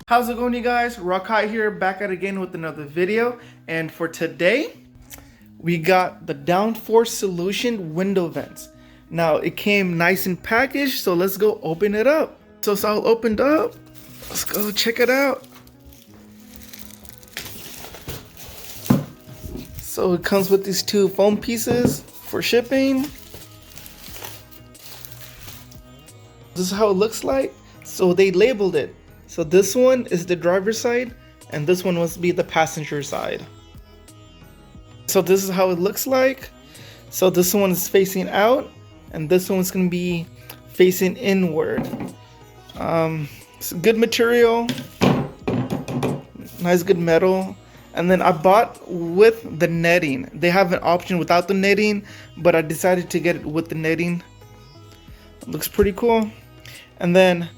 How's it going, you guys? Rakai here, back at again with another video. And for today, we got the Downforce Solution Window vents. Now, it came nice and packaged, so let's go open it up. So it's all opened up. Let's go check it out. So it comes with these two foam pieces for shipping. This is how it looks like. So they labeled it. So this one is the driver's side, and this one must be the passenger side. So this is how it looks like. So this one is facing out, and this one's gonna be facing inward. It's good material, nice good metal. And then I bought with the netting. They have an option without the netting, but I decided to get it with the netting. It looks pretty cool. And then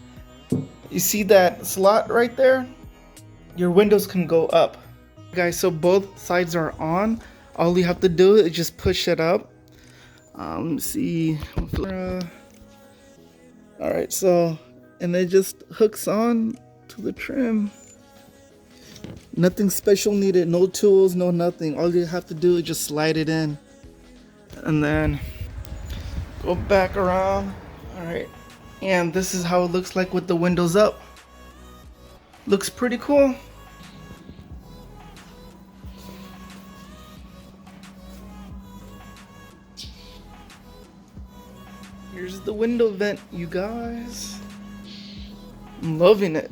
you see that slot right there? Your windows can go up. Guys, so both sides are on. All you have to do is just push it up. Let me see. Alright, so, and it just hooks on to the trim. Nothing special needed, no tools, no nothing. All you have to do is just slide it in. And then go back around. Alright. And this is how it looks like with the windows up. Looks pretty cool. Here's the window vent, you guys. I'm loving it.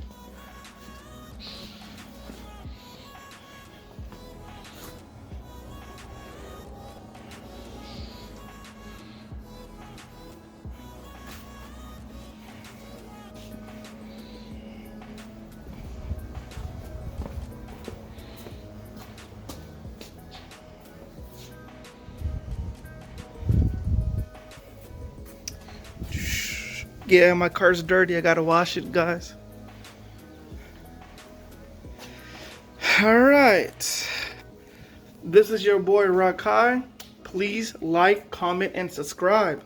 Yeah, my car's dirty. I gotta wash it, guys. Alright. This is your boy Rakai. Please like, comment, and subscribe.